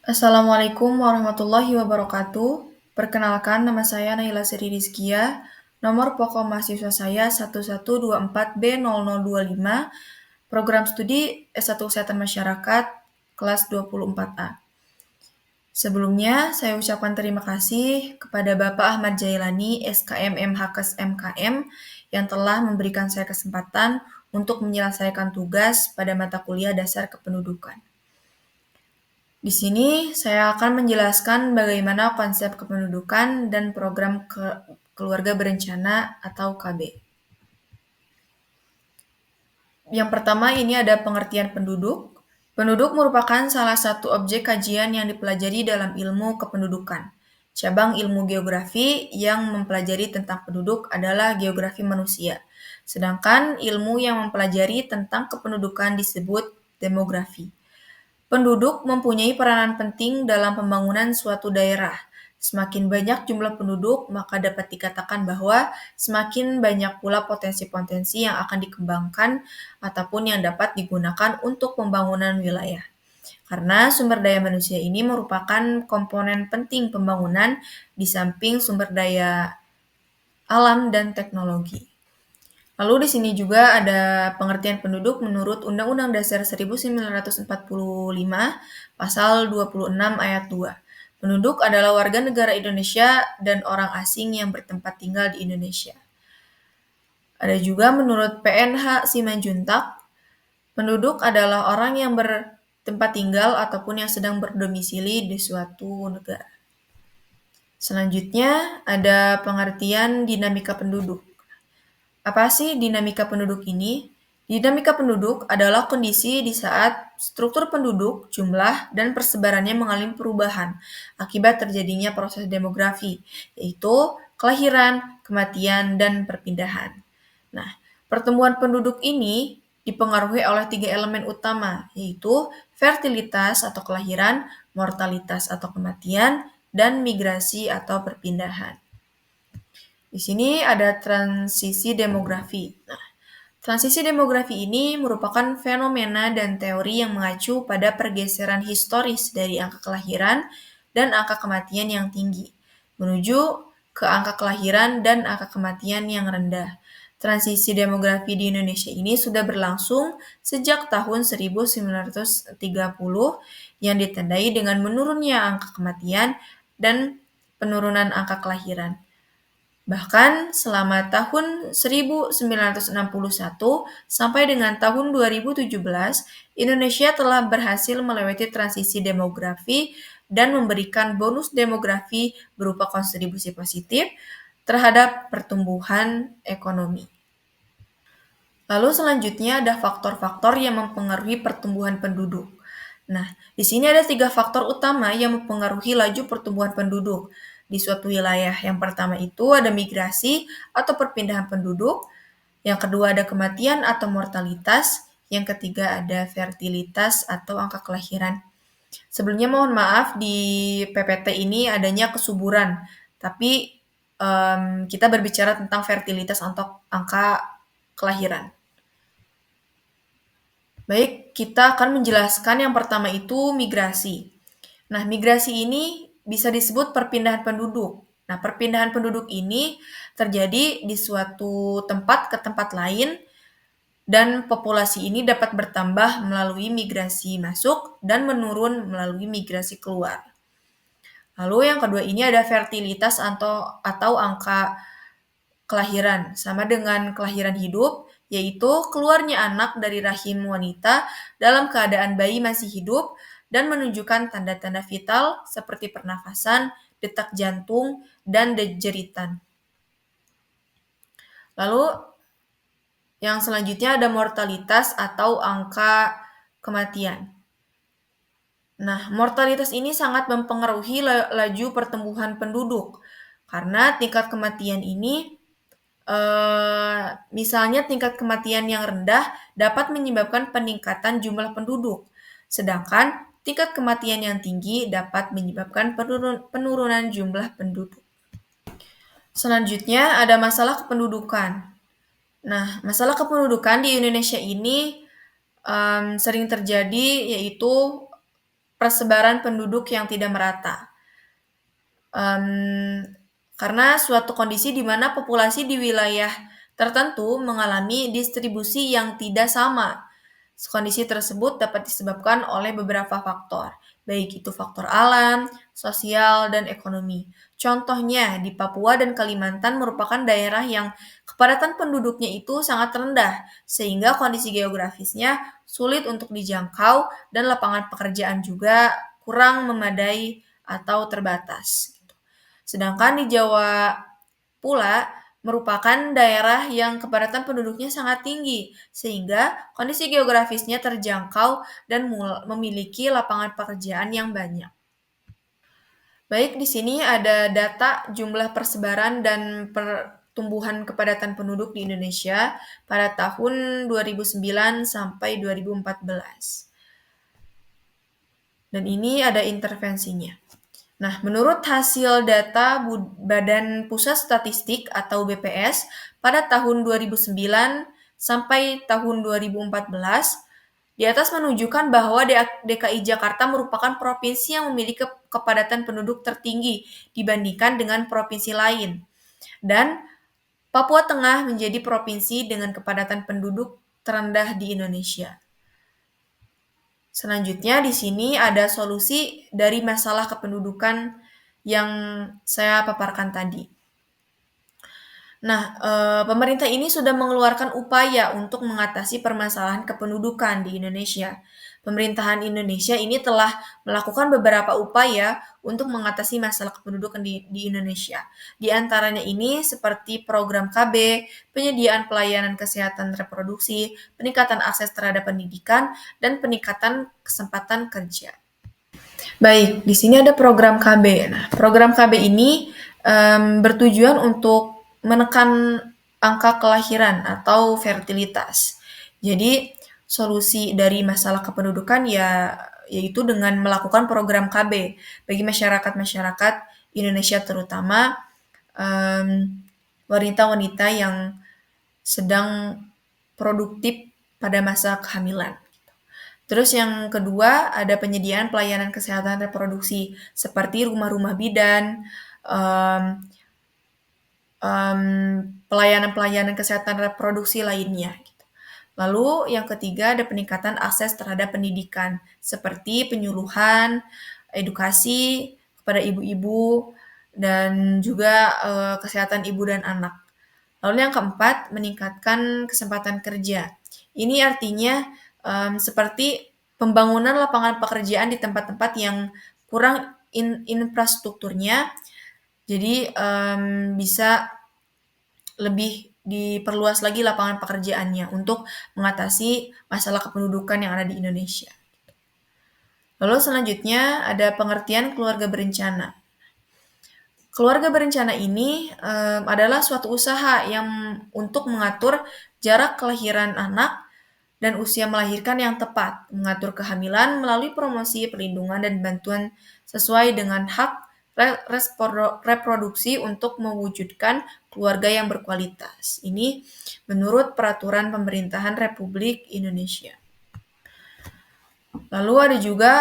Assalamualaikum warahmatullahi wabarakatuh. Perkenalkan, nama saya Naila Sri Rizkia. Nomor pokok mahasiswa saya 1124B0025, program studi S1 Kesehatan Masyarakat, kelas 24A. Sebelumnya, saya ucapkan terima kasih kepada Bapak Ahmad Jailani, SKM MHKes MKM, yang telah memberikan saya kesempatan untuk menyelesaikan tugas pada mata kuliah dasar kependudukan. Di sini saya akan menjelaskan bagaimana konsep kependudukan dan program keluarga berencana atau KB. Yang pertama ini ada pengertian penduduk. Penduduk merupakan salah satu objek kajian yang dipelajari dalam ilmu kependudukan. Cabang ilmu geografi yang mempelajari tentang penduduk adalah geografi manusia. Sedangkan ilmu yang mempelajari tentang kependudukan disebut demografi. Penduduk mempunyai peranan penting dalam pembangunan suatu daerah. Semakin banyak jumlah penduduk, maka dapat dikatakan bahwa semakin banyak pula potensi-potensi yang akan dikembangkan ataupun yang dapat digunakan untuk pembangunan wilayah. Karena sumber daya manusia ini merupakan komponen penting pembangunan di samping sumber daya alam dan teknologi. Lalu di sini juga ada pengertian penduduk menurut Undang-Undang Dasar 1945, Pasal 26 Ayat 2. Penduduk adalah warga negara Indonesia dan orang asing yang bertempat tinggal di Indonesia. Ada juga menurut PNH Simanjuntak, penduduk adalah orang yang bertempat tinggal ataupun yang sedang berdomisili di suatu negara. Selanjutnya ada pengertian dinamika penduduk. Apa sih dinamika penduduk ini? Dinamika penduduk adalah kondisi di saat struktur penduduk, jumlah, dan persebarannya mengalami perubahan akibat terjadinya proses demografi, yaitu kelahiran, kematian, dan perpindahan. Nah, pertumbuhan penduduk ini dipengaruhi oleh 3 elemen utama, yaitu fertilitas atau kelahiran, mortalitas atau kematian, dan migrasi atau perpindahan. Di sini ada transisi demografi. Nah, transisi demografi ini merupakan fenomena dan teori yang mengacu pada pergeseran historis dari angka kelahiran dan angka kematian yang tinggi, menuju ke angka kelahiran dan angka kematian yang rendah. Transisi demografi di Indonesia ini sudah berlangsung sejak tahun 1930 yang ditandai dengan menurunnya angka kematian dan penurunan angka kelahiran. Bahkan selama tahun 1961 sampai dengan tahun 2017, Indonesia telah berhasil melewati transisi demografi dan memberikan bonus demografi berupa kontribusi positif terhadap pertumbuhan ekonomi. Lalu selanjutnya ada faktor-faktor yang mempengaruhi pertumbuhan penduduk. Nah, di sini ada 3 faktor utama yang mempengaruhi laju pertumbuhan penduduk di suatu wilayah. Yang pertama itu ada migrasi atau perpindahan penduduk, yang kedua ada kematian atau mortalitas, yang ketiga ada fertilitas atau angka kelahiran. Sebelumnya mohon maaf di PPT ini adanya kesuburan, tapi kita berbicara tentang fertilitas untuk angka kelahiran. Baik, kita akan menjelaskan yang pertama itu migrasi. Nah, migrasi ini bisa disebut perpindahan penduduk. Nah, perpindahan penduduk ini terjadi di suatu tempat ke tempat lain dan populasi ini dapat bertambah melalui migrasi masuk dan menurun melalui migrasi keluar. Lalu yang kedua ini ada fertilitas atau angka kelahiran, sama dengan kelahiran hidup, yaitu keluarnya anak dari rahim wanita dalam keadaan bayi masih hidup dan menunjukkan tanda-tanda vital seperti pernafasan, detak jantung, dan jeritan. Lalu yang selanjutnya ada mortalitas atau angka kematian. Nah, mortalitas ini sangat mempengaruhi laju pertumbuhan penduduk karena tingkat kematian ini misalnya tingkat kematian yang rendah dapat menyebabkan peningkatan jumlah penduduk, sedangkan tingkat kematian yang tinggi dapat menyebabkan penurunan jumlah penduduk. Selanjutnya ada masalah kependudukan. Nah, masalah kependudukan di Indonesia ini sering terjadi yaitu persebaran penduduk yang tidak merata. Karena suatu kondisi di mana populasi di wilayah tertentu mengalami distribusi yang tidak sama. Kondisi tersebut dapat disebabkan oleh beberapa faktor, baik itu faktor alam, sosial, dan ekonomi. Contohnya, di Papua dan Kalimantan merupakan daerah yang kepadatan penduduknya itu sangat rendah, sehingga kondisi geografisnya sulit untuk dijangkau dan lapangan pekerjaan juga kurang memadai atau terbatas. Sedangkan di Jawa pula merupakan daerah yang kepadatan penduduknya sangat tinggi, sehingga kondisi geografisnya terjangkau dan memiliki lapangan pekerjaan yang banyak. Baik, di sini ada data jumlah persebaran dan pertumbuhan kepadatan penduduk di Indonesia pada tahun 2009 sampai 2014. Dan ini ada intervensinya. Nah, menurut hasil data Badan Pusat Statistik atau BPS pada tahun 2009 sampai tahun 2014, di atas menunjukkan bahwa DKI Jakarta merupakan provinsi yang memiliki kepadatan penduduk tertinggi dibandingkan dengan provinsi lain. Dan Papua Tengah menjadi provinsi dengan kepadatan penduduk terendah di Indonesia. Selanjutnya di sini ada solusi dari masalah kependudukan yang saya paparkan tadi. Nah, pemerintah ini sudah mengeluarkan upaya untuk mengatasi permasalahan kependudukan di Indonesia. Pemerintahan Indonesia ini telah melakukan beberapa upaya untuk mengatasi masalah kependudukan di Indonesia. Di antaranya ini seperti program KB, penyediaan pelayanan kesehatan reproduksi, peningkatan akses terhadap pendidikan, dan peningkatan kesempatan kerja. Baik, di sini ada program KB. Nah, program KB ini bertujuan untuk menekan angka kelahiran atau fertilitas. Jadi, solusi dari masalah kependudukan yaitu dengan melakukan program KB bagi masyarakat-masyarakat Indonesia terutama wanita-wanita yang sedang produktif pada masa kehamilan. Terus yang kedua ada penyediaan pelayanan kesehatan reproduksi seperti rumah-rumah bidan, pelayanan-pelayanan kesehatan reproduksi lainnya. Lalu yang ketiga ada peningkatan akses terhadap pendidikan seperti penyuluhan, edukasi kepada ibu-ibu, dan juga kesehatan ibu dan anak. Lalu yang keempat, meningkatkan kesempatan kerja. Ini artinya seperti pembangunan lapangan pekerjaan di tempat-tempat yang kurang infrastrukturnya, jadi bisa lebih diperluas lagi lapangan pekerjaannya untuk mengatasi masalah kependudukan yang ada di Indonesia. Lalu selanjutnya ada pengertian keluarga berencana. Keluarga berencana ini adalah suatu usaha yang untuk mengatur jarak kelahiran anak dan usia melahirkan yang tepat, mengatur kehamilan melalui promosi, perlindungan, dan bantuan sesuai dengan hak reproduksi untuk mewujudkan keluarga yang berkualitas. Ini menurut Peraturan Pemerintahan Republik Indonesia. Lalu ada juga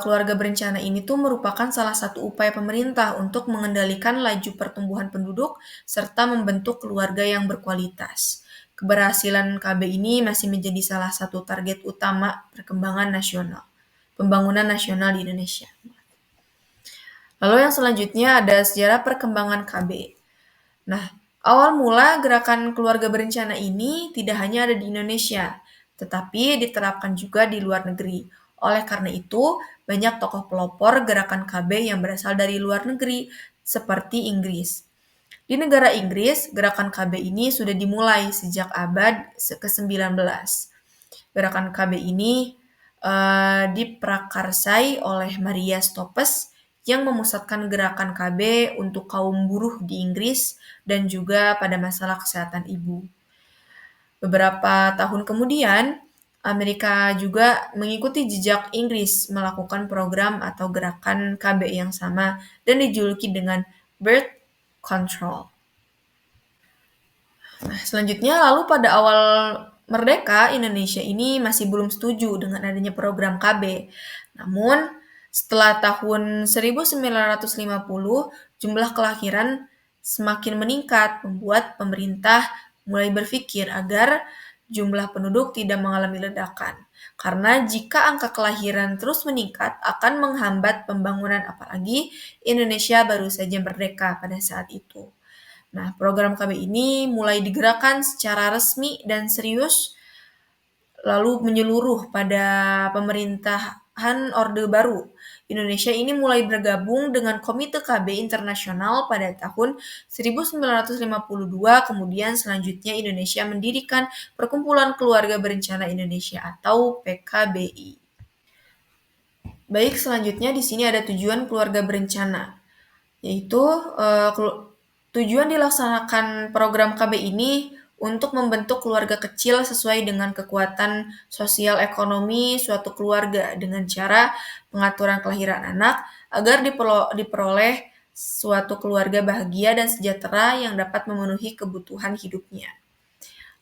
keluarga berencana ini tuh merupakan salah satu upaya pemerintah untuk mengendalikan laju pertumbuhan penduduk serta membentuk keluarga yang berkualitas. Keberhasilan KB ini masih menjadi salah satu target utama pembangunan nasional di Indonesia. Lalu yang selanjutnya ada sejarah perkembangan KB. Nah, awal mula gerakan keluarga berencana ini tidak hanya ada di Indonesia, tetapi diterapkan juga di luar negeri. Oleh karena itu, banyak tokoh pelopor gerakan KB yang berasal dari luar negeri, seperti Inggris. Di negara Inggris, gerakan KB ini sudah dimulai sejak abad ke-19. Gerakan KB ini diprakarsai oleh Maria Stopes yang memusatkan gerakan KB untuk kaum buruh di Inggris dan juga pada masalah kesehatan ibu. Beberapa tahun kemudian, Amerika juga mengikuti jejak Inggris melakukan program atau gerakan KB yang sama dan dijuluki dengan birth control. Nah, selanjutnya lalu pada awal merdeka, Indonesia ini masih belum setuju dengan adanya program KB. Namun, Setelah tahun 1950, jumlah kelahiran semakin meningkat, membuat pemerintah mulai berpikir agar jumlah penduduk tidak mengalami ledakan. Karena jika angka kelahiran terus meningkat, akan menghambat pembangunan, apalagi Indonesia baru saja merdeka pada saat itu. Nah, program KB ini mulai digerakkan secara resmi dan serius, lalu menyeluruh pada pemerintahan Orde Baru. Indonesia ini mulai bergabung dengan Komite KB Internasional pada tahun 1952, kemudian selanjutnya Indonesia mendirikan Perkumpulan Keluarga Berencana Indonesia atau PKBI. Baik, selanjutnya di sini ada tujuan keluarga berencana, yaitu tujuan dilaksanakan program KB ini untuk membentuk keluarga kecil sesuai dengan kekuatan sosial ekonomi suatu keluarga dengan cara pengaturan kelahiran anak agar diperoleh suatu keluarga bahagia dan sejahtera yang dapat memenuhi kebutuhan hidupnya.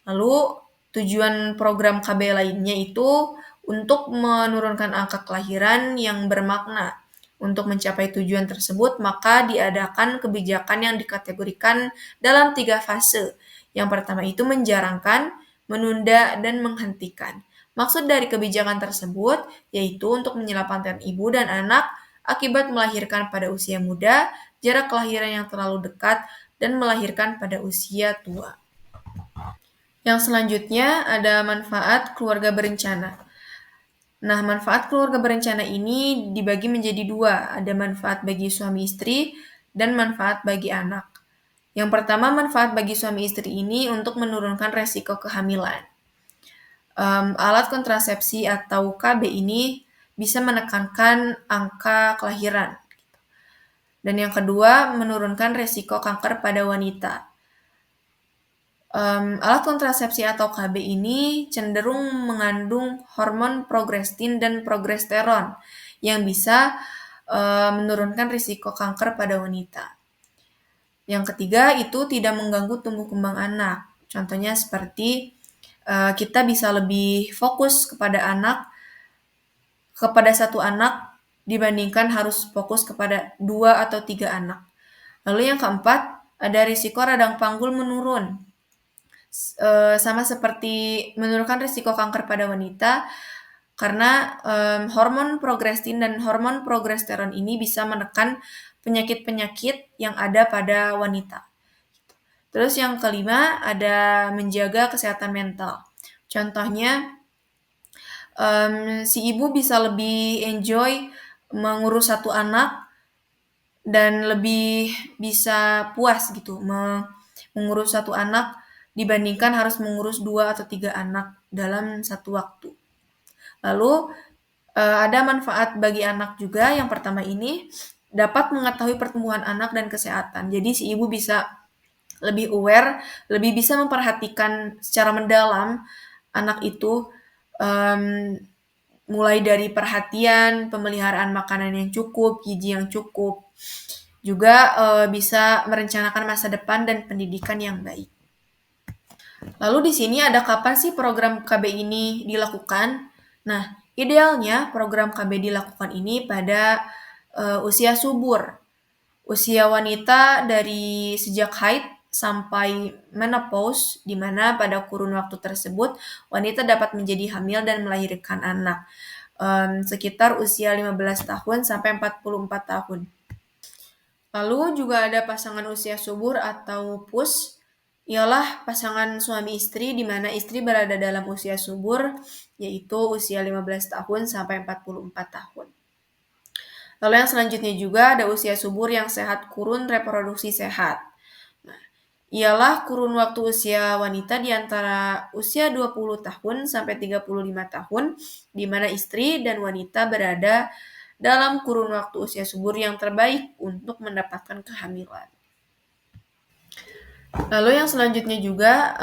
Lalu tujuan program KB lainnya itu untuk menurunkan angka kelahiran yang bermakna. Untuk mencapai tujuan tersebut, maka diadakan kebijakan yang dikategorikan dalam 3 fase. Yang pertama itu menjarangkan, menunda, dan menghentikan. Maksud dari kebijakan tersebut yaitu untuk menyelamatkan ibu dan anak akibat melahirkan pada usia muda, jarak kelahiran yang terlalu dekat, dan melahirkan pada usia tua. Yang selanjutnya ada manfaat keluarga berencana. Nah, manfaat keluarga berencana ini dibagi menjadi 2. Ada manfaat bagi suami istri dan manfaat bagi anak. Yang pertama, manfaat bagi suami istri ini untuk menurunkan resiko kehamilan. Alat kontrasepsi atau KB ini bisa menekankan angka kelahiran. Dan yang kedua, menurunkan resiko kanker pada wanita. Alat kontrasepsi atau KB ini cenderung mengandung hormon progestin dan progesteron yang bisa menurunkan risiko kanker pada wanita. Yang ketiga itu tidak mengganggu tumbuh kembang anak. Contohnya seperti kita bisa lebih fokus kepada satu anak dibandingkan harus fokus kepada 2 atau 3 anak. Lalu yang keempat, ada risiko radang panggul menurun. Sama seperti menurunkan risiko kanker pada wanita, karena hormon progestin dan hormon progesteron ini bisa menekan penyakit-penyakit yang ada pada wanita. Terus yang kelima ada menjaga kesehatan mental. Contohnya si ibu bisa lebih enjoy mengurus satu anak dan lebih bisa puas gitu mengurus satu anak dibandingkan harus mengurus 2 atau 3 anak dalam satu waktu. Lalu ada manfaat bagi anak juga. Yang pertama ini dapat mengetahui pertumbuhan anak dan kesehatan. Jadi si ibu bisa lebih aware, lebih bisa memperhatikan secara mendalam anak itu, mulai dari perhatian, pemeliharaan makanan yang cukup, gizi yang cukup, juga bisa merencanakan masa depan dan pendidikan yang baik. Lalu di sini ada kapan sih program KB ini dilakukan? Nah, idealnya program KB dilakukan ini pada usia subur. Usia wanita dari sejak haid sampai menopause, di mana pada kurun waktu tersebut wanita dapat menjadi hamil dan melahirkan anak. Sekitar usia 15 tahun sampai 44 tahun. Lalu juga ada pasangan usia subur atau PUS, ialah pasangan suami istri di mana istri berada dalam usia subur, yaitu usia 15 tahun sampai 44 tahun. Lalu yang selanjutnya juga ada usia subur yang sehat, kurun reproduksi sehat. Nah, ialah kurun waktu usia wanita di antara usia 20 tahun sampai 35 tahun, di mana istri dan wanita berada dalam kurun waktu usia subur yang terbaik untuk mendapatkan kehamilan. Lalu yang selanjutnya juga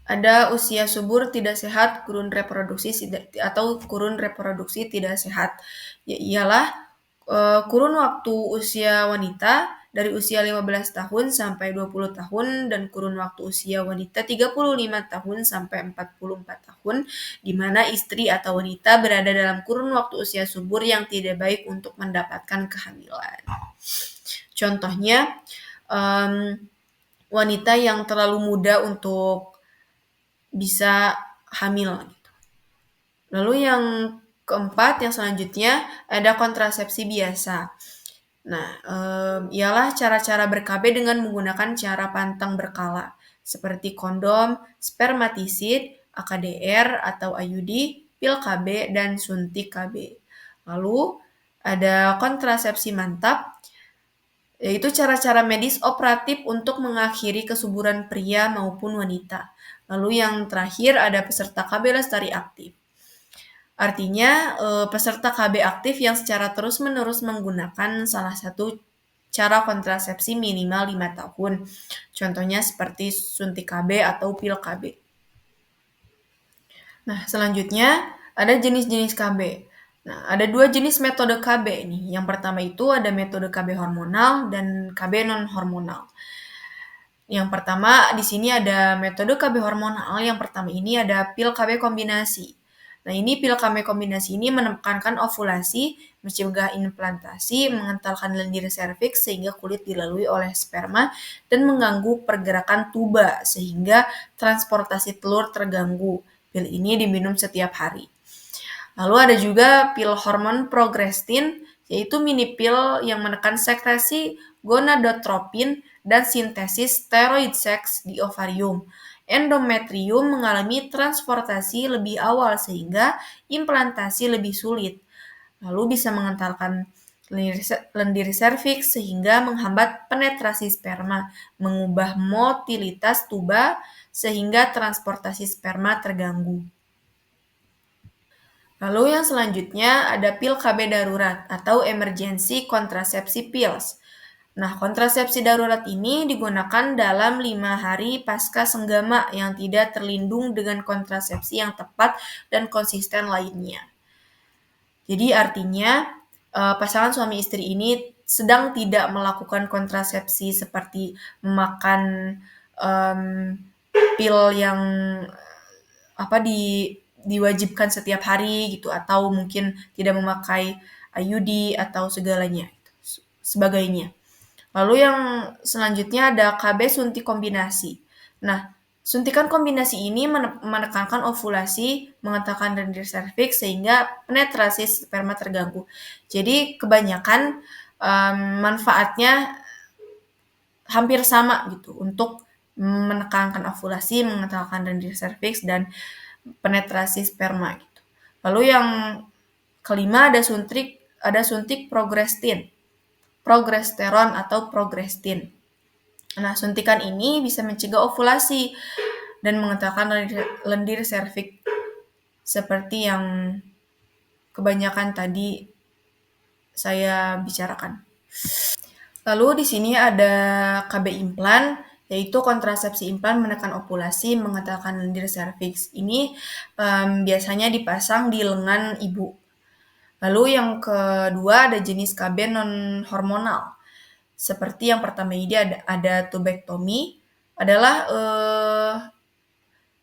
ada usia subur tidak sehat, kurun reproduksi atau kurun reproduksi tidak sehat. Ialah kurun waktu usia wanita dari usia 15 tahun sampai 20 tahun dan kurun waktu usia wanita 35 tahun sampai 44 tahun, di mana istri atau wanita berada dalam kurun waktu usia subur yang tidak baik untuk mendapatkan kehamilan. Contohnya, wanita yang terlalu muda untuk bisa hamil. Lalu yang keempat, yang selanjutnya ada kontrasepsi biasa. Nah, ialah cara-cara ber-KB dengan menggunakan cara pantang berkala, seperti kondom, spermatisid, AKDR atau IUD, pil KB, dan suntik KB. Lalu ada kontrasepsi mantap, yaitu cara-cara medis operatif untuk mengakhiri kesuburan pria maupun wanita. Lalu yang terakhir ada peserta KB lestari aktif. Artinya, peserta KB aktif yang secara terus-menerus menggunakan salah satu cara kontrasepsi minimal 5 tahun. Contohnya seperti suntik KB atau pil KB. Nah, selanjutnya ada jenis-jenis KB. Nah, ada 2 jenis metode KB nih. Yang pertama itu ada metode KB hormonal dan KB non-hormonal. Yang pertama di sini ada metode KB hormonal. Yang pertama ini ada pil KB kombinasi. Nah, ini pil KB kombinasi ini menekankan ovulasi, mencegah implantasi, mengentalkan lendir serviks sehingga kulit dilalui oleh sperma, dan mengganggu pergerakan tuba sehingga transportasi telur terganggu. Pil ini diminum setiap hari. Lalu ada juga pil hormon progestin, yaitu mini pil yang menekan sekresi gonadotropin dan sintesis steroid seks di ovarium. Endometrium mengalami transportasi lebih awal sehingga implantasi lebih sulit. Lalu bisa mengentalkan lendir serviks sehingga menghambat penetrasi sperma, mengubah motilitas tuba sehingga transportasi sperma terganggu. Lalu yang selanjutnya ada pil KB darurat atau emergency contraceptive pills. Nah, kontrasepsi darurat ini digunakan dalam 5 hari pasca senggama yang tidak terlindung dengan kontrasepsi yang tepat dan konsisten lainnya. Jadi artinya pasangan suami istri ini sedang tidak melakukan kontrasepsi seperti memakan pil yang diwajibkan setiap hari gitu, atau mungkin tidak memakai IUD atau segalanya sebagainya. Lalu yang selanjutnya ada KB suntik kombinasi. Nah, suntikan kombinasi ini menekankan ovulasi, mengentalkan lendir serviks sehingga penetrasi sperma terganggu. Jadi kebanyakan manfaatnya hampir sama gitu untuk menekankan ovulasi, mengentalkan lendir serviks, dan penetrasi sperma gitu. Lalu yang kelima ada suntik progesteron atau progestin. Nah, suntikan ini bisa mencegah ovulasi dan mengentalkan lendir serviks seperti yang kebanyakan tadi saya bicarakan. Lalu di sini ada KB implan, yaitu kontrasepsi implan menekan ovulasi, mengentalkan lendir serviks. Ini biasanya dipasang di lengan ibu. Lalu yang kedua ada jenis KB non-hormonal. Seperti yang pertama ini ada tubektomi, adalah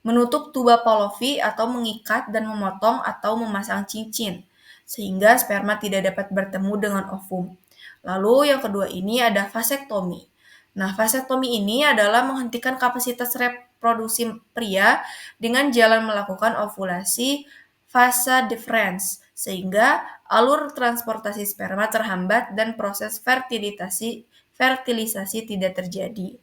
menutup tuba Pavlov atau mengikat dan memotong atau memasang cincin, sehingga sperma tidak dapat bertemu dengan ovum. Lalu yang kedua ini ada vasektomi. Nah, vasektomi ini adalah menghentikan kapasitas reproduksi pria dengan jalan melakukan ovulasi vasa deferens, sehingga alur transportasi sperma terhambat dan proses fertilisasi tidak terjadi.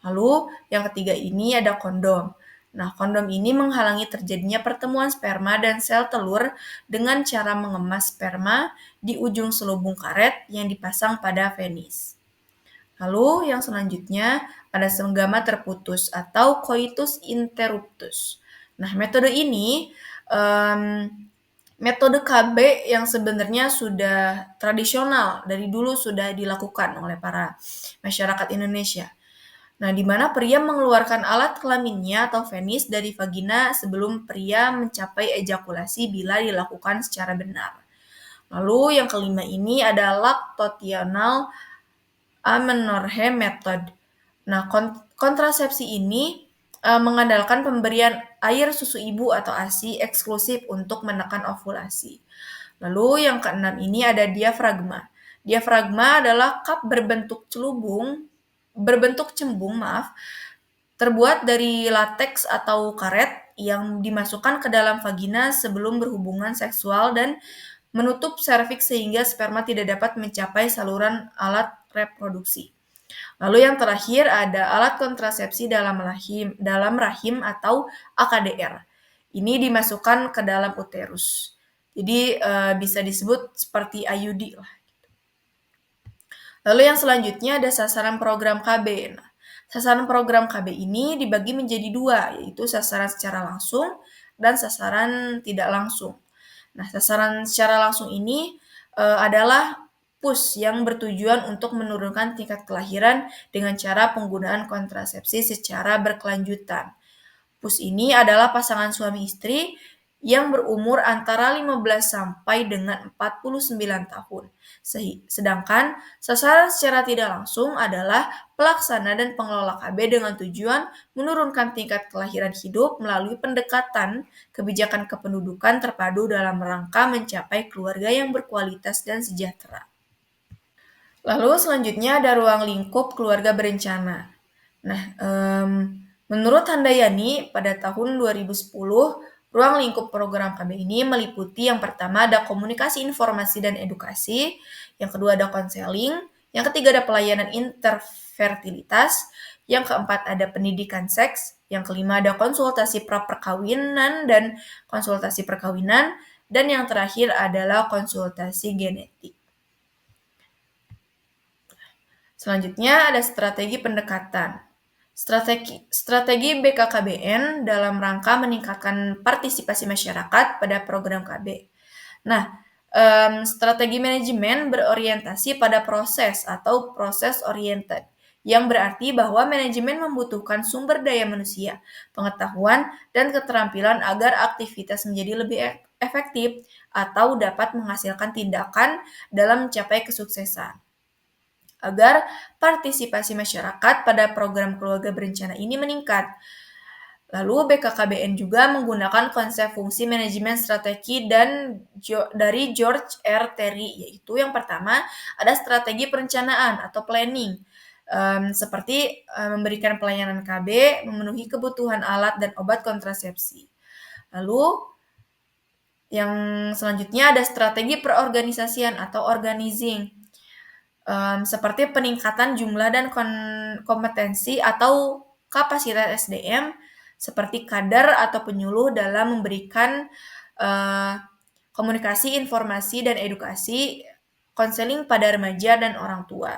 Lalu yang ketiga ini ada kondom. Nah, kondom ini menghalangi terjadinya pertemuan sperma dan sel telur dengan cara mengemas sperma di ujung selubung karet yang dipasang pada penis. Lalu yang selanjutnya ada senggama terputus atau coitus interruptus. Nah, metode ini metode KB yang sebenarnya sudah tradisional, dari dulu sudah dilakukan oleh para masyarakat Indonesia. Nah, di mana pria mengeluarkan alat kelaminnya atau penis dari vagina sebelum pria mencapai ejakulasi bila dilakukan secara benar. Lalu yang kelima ini ada lactational amenorrhea method. Nah, kontrasepsi ini mengandalkan pemberian air susu ibu atau ASI eksklusif untuk menekan ovulasi. Lalu yang keenam ini ada diafragma. Diafragma adalah cup berbentuk cembung, terbuat dari lateks atau karet yang dimasukkan ke dalam vagina sebelum berhubungan seksual dan menutup serviks sehingga sperma tidak dapat mencapai saluran alat reproduksi. Lalu yang terakhir ada alat kontrasepsi dalam rahim atau AKDR. Ini dimasukkan ke dalam uterus. Jadi bisa disebut seperti IUD lah. Lalu yang selanjutnya ada sasaran program KB. Nah, sasaran program KB ini dibagi menjadi dua, yaitu sasaran secara langsung dan sasaran tidak langsung. Nah, sasaran secara langsung ini adalah PUS yang bertujuan untuk menurunkan tingkat kelahiran dengan cara penggunaan kontrasepsi secara berkelanjutan. PUS ini adalah pasangan suami istri yang berumur antara 15 sampai dengan 49 tahun. Sedangkan sasaran secara tidak langsung adalah pelaksana dan pengelola KB dengan tujuan menurunkan tingkat kelahiran hidup melalui pendekatan kebijakan kependudukan terpadu dalam rangka mencapai keluarga yang berkualitas dan sejahtera. Lalu selanjutnya ada ruang lingkup keluarga berencana. Nah, menurut Handayani pada tahun 2010, ruang lingkup program KB ini meliputi yang pertama ada komunikasi informasi dan edukasi, yang kedua ada konseling, yang ketiga ada pelayanan interfertilitas, yang keempat ada pendidikan seks, yang kelima ada konsultasi pra-perkawinan dan konsultasi perkawinan, dan yang terakhir adalah konsultasi genetik. Selanjutnya ada strategi pendekatan. Strategi BKKBN dalam rangka meningkatkan partisipasi masyarakat pada program KB. Nah, strategi manajemen berorientasi pada proses atau proses oriented, yang berarti bahwa manajemen membutuhkan sumber daya manusia, pengetahuan, dan keterampilan agar aktivitas menjadi lebih efektif atau dapat menghasilkan tindakan dalam mencapai kesuksesan. Agar partisipasi masyarakat pada program keluarga berencana ini meningkat. Lalu BKKBN juga menggunakan konsep fungsi manajemen strategi dari George R. Terry, yaitu yang pertama ada strategi perencanaan atau planning, seperti memberikan pelayanan KB, memenuhi kebutuhan alat dan obat kontrasepsi. Lalu yang selanjutnya ada strategi perorganisasian atau organizing, seperti peningkatan jumlah dan kompetensi atau kapasitas SDM seperti kader atau penyuluh dalam memberikan komunikasi, informasi, dan edukasi konseling pada remaja dan orang tua.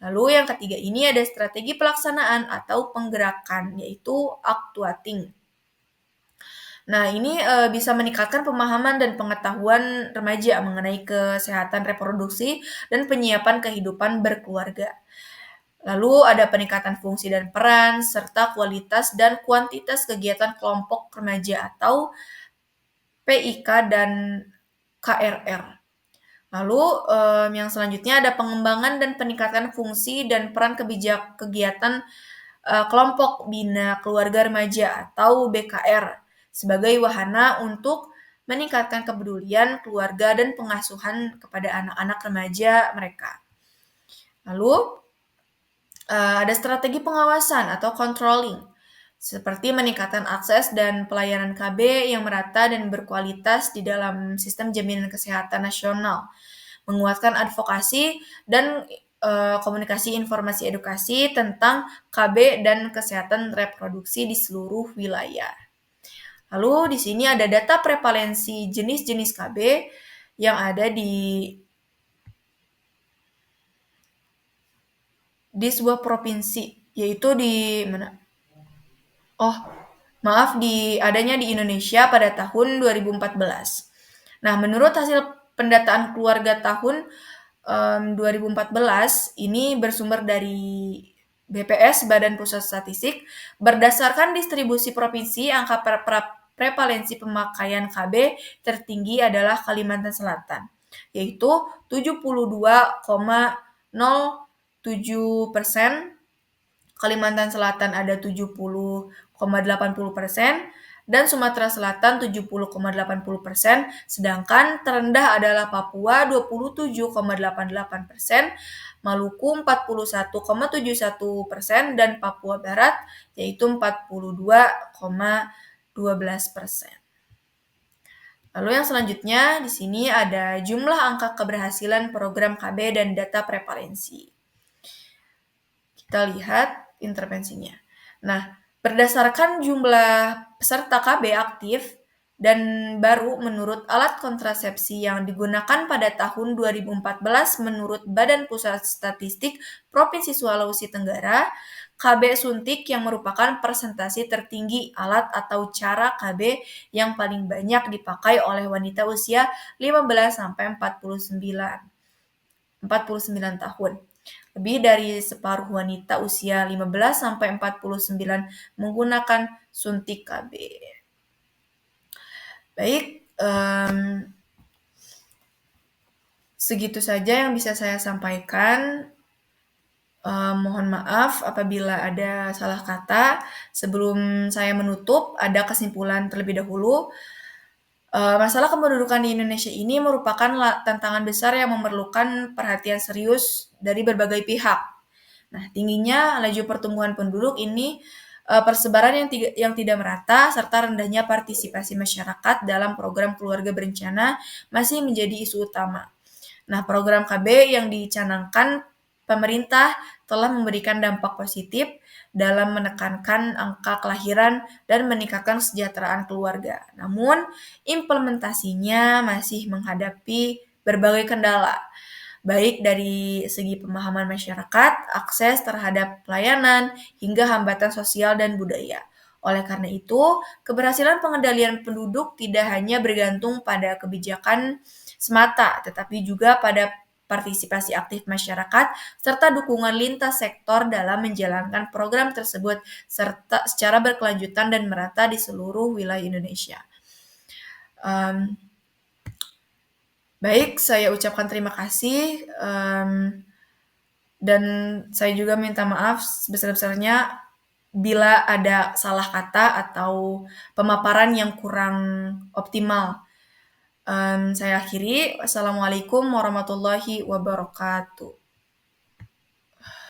Lalu yang ketiga ini ada strategi pelaksanaan atau penggerakan, yaitu actuating. Nah, ini bisa meningkatkan pemahaman dan pengetahuan remaja mengenai kesehatan reproduksi dan penyiapan kehidupan berkeluarga. Lalu ada peningkatan fungsi dan peran, serta kualitas dan kuantitas kegiatan kelompok remaja atau PIK dan KRR. Lalu yang selanjutnya ada pengembangan dan peningkatan fungsi dan peran kegiatan kelompok bina keluarga remaja atau BKR sebagai wahana untuk meningkatkan kepedulian keluarga dan pengasuhan kepada anak-anak remaja mereka. Lalu ada strategi pengawasan atau controlling, seperti meningkatkan akses dan pelayanan KB yang merata dan berkualitas di dalam sistem jaminan kesehatan nasional, menguatkan advokasi dan komunikasi informasi edukasi tentang KB dan kesehatan reproduksi di seluruh wilayah. Lalu di sini ada data prevalensi jenis-jenis KB yang ada di sebuah provinsi, yaitu di mana? Adanya di Indonesia pada tahun 2014. Nah, menurut hasil pendataan keluarga tahun 2014, ini bersumber dari BPS, Badan Pusat Statistik, berdasarkan distribusi provinsi, angka prevalensi pemakaian KB tertinggi adalah Kalimantan Selatan, yaitu 72,0 7%, Kalimantan Selatan ada 70,80%, dan Sumatera Selatan 70,80%, sedangkan terendah adalah Papua 27,88%, Maluku 41,71%, dan Papua Barat yaitu 42,12%. Lalu yang selanjutnya di sini ada jumlah angka keberhasilan program KB dan data prevalensi. Kita lihat intervensinya. Nah, berdasarkan jumlah peserta KB aktif dan baru menurut alat kontrasepsi yang digunakan pada tahun 2014 menurut Badan Pusat Statistik Provinsi Sulawesi Tenggara, KB suntik yang merupakan presentasi tertinggi alat atau cara KB yang paling banyak dipakai oleh wanita usia 15-49 tahun. Lebih dari separuh wanita usia 15-49 menggunakan suntik KB. Baik, segitu saja yang bisa saya sampaikan. Mohon maaf apabila ada salah kata. Sebelum saya menutup, ada kesimpulan terlebih dahulu. Masalah kependudukan di Indonesia ini merupakan tantangan besar yang memerlukan perhatian serius dari berbagai pihak. Nah, tingginya laju pertumbuhan penduduk ini, persebaran yang tidak merata, serta rendahnya partisipasi masyarakat dalam program keluarga berencana masih menjadi isu utama. Nah, program KB yang dicanangkan pemerintah telah memberikan dampak positif dalam menekankan angka kelahiran dan meningkatkan kesejahteraan keluarga. Namun, implementasinya masih menghadapi berbagai kendala, baik dari segi pemahaman masyarakat, akses terhadap pelayanan, hingga hambatan sosial dan budaya. Oleh karena itu, keberhasilan pengendalian penduduk tidak hanya bergantung pada kebijakan semata, tetapi juga pada partisipasi aktif masyarakat serta dukungan lintas sektor dalam menjalankan program tersebut serta secara berkelanjutan dan merata di seluruh wilayah Indonesia. Baik, saya ucapkan terima kasih dan saya juga minta maaf sebesar-besarnya bila ada salah kata atau pemaparan yang kurang optimal. Saya akhiri. Wassalamualaikum warahmatullahi wabarakatuh.